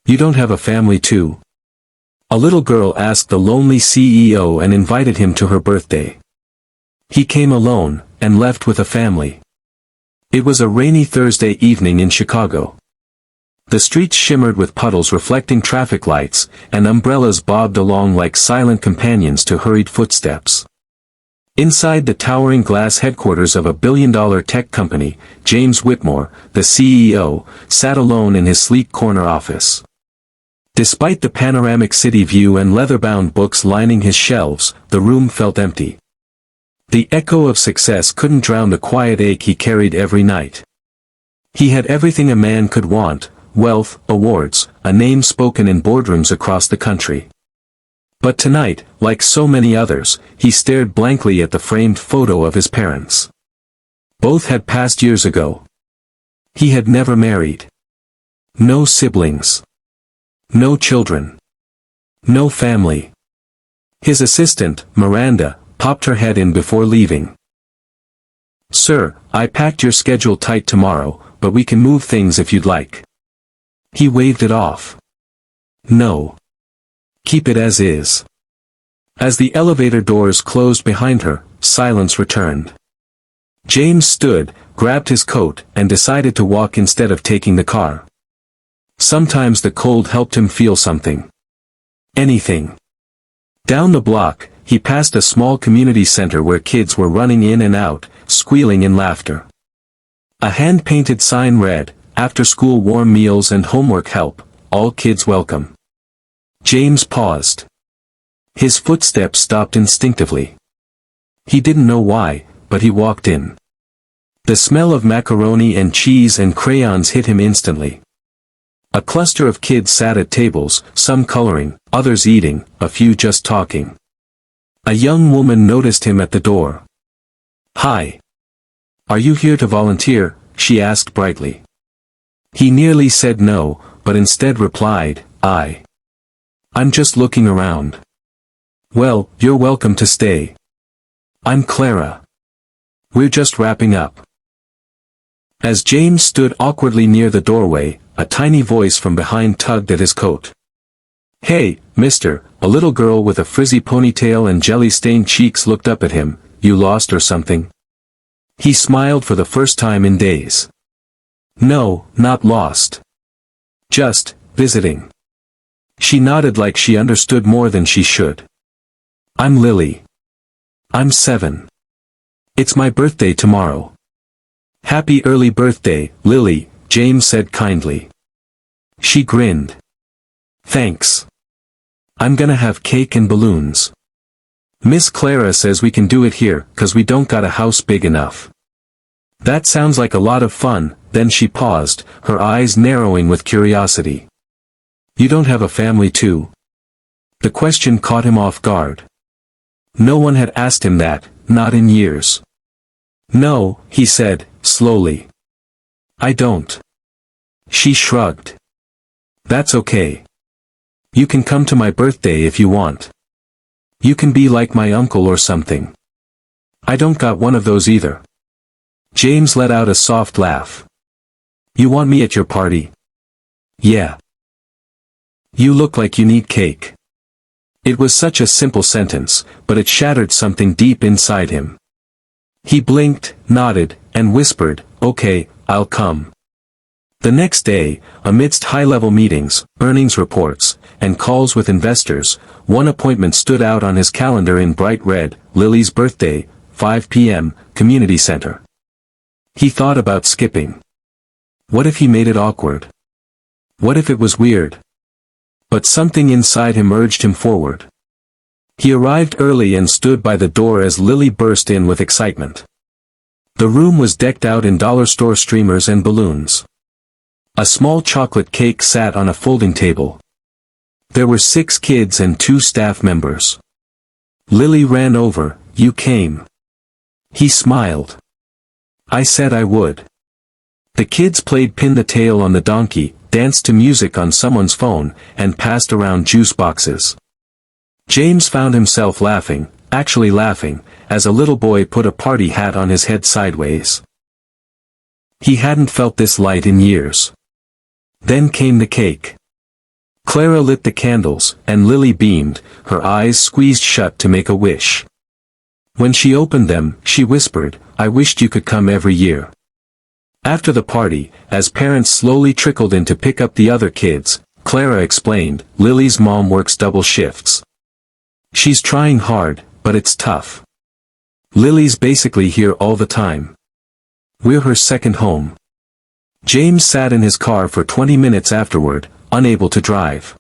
You don't have a family too? A little girl asked the lonely CEO and invited him to her birthday. He came alone, and left with a family. It was a rainy Thursday evening in Chicago. The streets shimmered with puddles reflecting traffic lights, and umbrellas bobbed along like silent companions to hurried footsteps. Inside the towering glass headquarters of a billion-dollar tech company, James Whitmore, the CEO, sat alone in his sleek corner office. Despite the panoramic city view and leather-bound books lining his shelves, the room felt empty. The echo of success couldn't drown the quiet ache he carried every night. He had everything a man could want: wealth, awards, a name spoken in boardrooms across the country. But tonight, like so many others, he stared blankly at the framed photo of his parents. Both had passed years ago. He had never married. No siblings. No children. No family. His assistant, Miranda, popped her head in before leaving. "Sir, I packed your schedule tight tomorrow, but we can move things if you'd like." He waved it off. "No. Keep it as is." As the elevator doors closed behind her, silence returned. James stood, grabbed his coat, and decided to walk instead of taking the car. Sometimes the cold helped him feel something. Anything. Down the block, he passed a small community center where kids were running in and out, squealing in laughter. A hand-painted sign read, "After-school warm meals and homework help, all kids welcome." James paused. His footsteps stopped instinctively. He didn't know why, but he walked in. The smell of macaroni and cheese and crayons hit him instantly. A cluster of kids sat at tables, some coloring, others eating, a few just talking. A young woman noticed him at the door. "Hi. Are you here to volunteer?" she asked brightly. He nearly said no, but instead replied, I'm just looking around." "Well, you're welcome to stay. I'm Clara. We're just wrapping up." As James stood awkwardly near the doorway, a tiny voice from behind tugged at his coat. "Hey, mister," a little girl with a frizzy ponytail and jelly-stained cheeks looked up at him. "You lost or something?" He smiled for the first time in days. "No, not lost. Just, visiting." She nodded like she understood more than she should. "I'm Lily. I'm 7. It's my birthday tomorrow." "Happy early birthday, Lily," James said kindly. She grinned. "Thanks. I'm gonna have cake and balloons. Miss Clara says we can do it here, 'cause we don't got a house big enough." "That sounds like a lot of fun," then she paused, her eyes narrowing with curiosity. "You don't have a family too?" The question caught him off guard. No one had asked him that, not in years. "No," he said, slowly. "I don't." She shrugged. "That's okay. You can come to my birthday if you want. You can be like my uncle or something." "I don't got one of those either." James let out a soft laugh. "You want me at your party?" "Yeah. You look like you need cake." It was such a simple sentence, but it shattered something deep inside him. He blinked, nodded, and whispered, "Okay, I'll come." The next day, amidst high-level meetings, earnings reports, and calls with investors, one appointment stood out on his calendar in bright red: Lily's birthday, 5 p.m., community center. He thought about skipping. What if he made it awkward? What if it was weird? But something inside him urged him forward. He arrived early and stood by the door as Lily burst in with excitement. The room was decked out in dollar store streamers and balloons. A small chocolate cake sat on a folding table. There were 6 kids and 2 staff members. Lily ran over. "You came." He smiled. "I said I would." The kids played pin the tail on the donkey, danced to music on someone's phone, and passed around juice boxes. James found himself laughing, actually laughing, as a little boy put a party hat on his head sideways. He hadn't felt this light in years. Then came the cake. Clara lit the candles, and Lily beamed, her eyes squeezed shut to make a wish. When she opened them, she whispered, "I wished you could come every year." After the party, as parents slowly trickled in to pick up the other kids, Clara explained, "Lily's mom works double shifts. She's trying hard, but it's tough. Lily's basically here all the time. We're her second home." James sat in his car for 20 minutes afterward, unable to drive.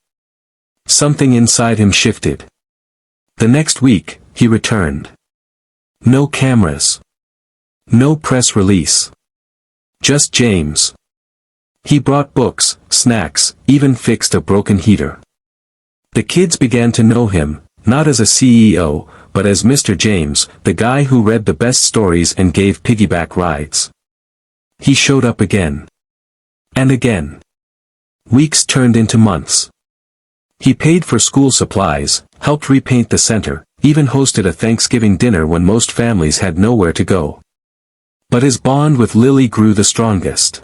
Something inside him shifted. The next week, he returned. No cameras. No press release. Just James. He brought books, snacks, even fixed a broken heater. The kids began to know him, not as a CEO, but as Mr. James, the guy who read the best stories and gave piggyback rides. He showed up again. And again. Weeks turned into months. He paid for school supplies, helped repaint the center, even hosted a Thanksgiving dinner when most families had nowhere to go. But his bond with Lily grew the strongest.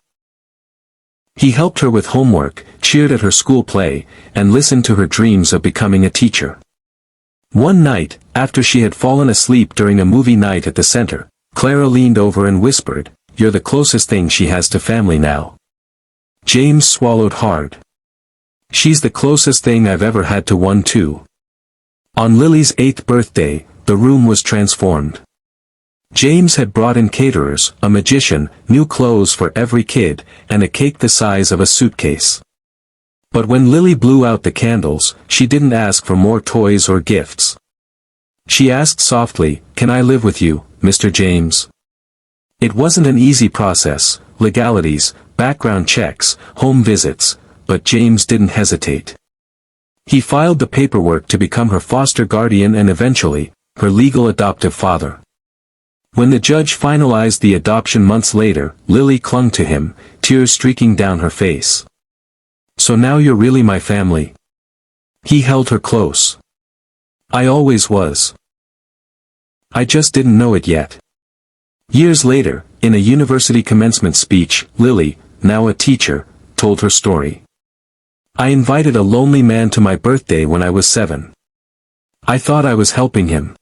He helped her with homework, cheered at her school play, and listened to her dreams of becoming a teacher. One night, after she had fallen asleep during a movie night at the center, Clara leaned over and whispered, "You're the closest thing she has to family now." James swallowed hard. "She's the closest thing I've ever had to one too." On Lily's 8th birthday, the room was transformed. James had brought in caterers, a magician, new clothes for every kid, and a cake the size of a suitcase. But when Lily blew out the candles, she didn't ask for more toys or gifts. She asked softly, "Can I live with you, Mr. James?" It wasn't an easy process, legalities, background checks, home visits, but James didn't hesitate. He filed the paperwork to become her foster guardian and eventually, her legal adoptive father. When the judge finalized the adoption months later, Lily clung to him, tears streaking down her face. "So now you're really my family?" He held her close. "I always was. I just didn't know it yet." Years later, in a university commencement speech, Lily, now a teacher, told her story. "I invited a lonely man to my birthday when I was 7. I thought I was helping him.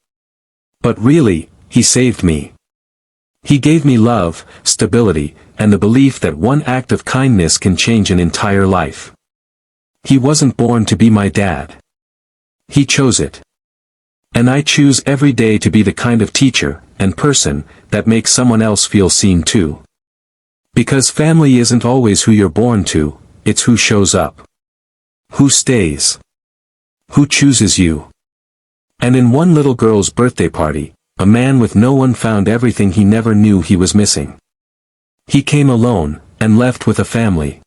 But really, he saved me. He gave me love, stability, and the belief that one act of kindness can change an entire life. He wasn't born to be my dad. He chose it. And I choose every day to be the kind of teacher and person that makes someone else feel seen too. Because family isn't always who you're born to, it's who shows up. Who stays. Who chooses you." And in one little girl's birthday party, a man with no one found everything he never knew he was missing. He came alone, and left with a family.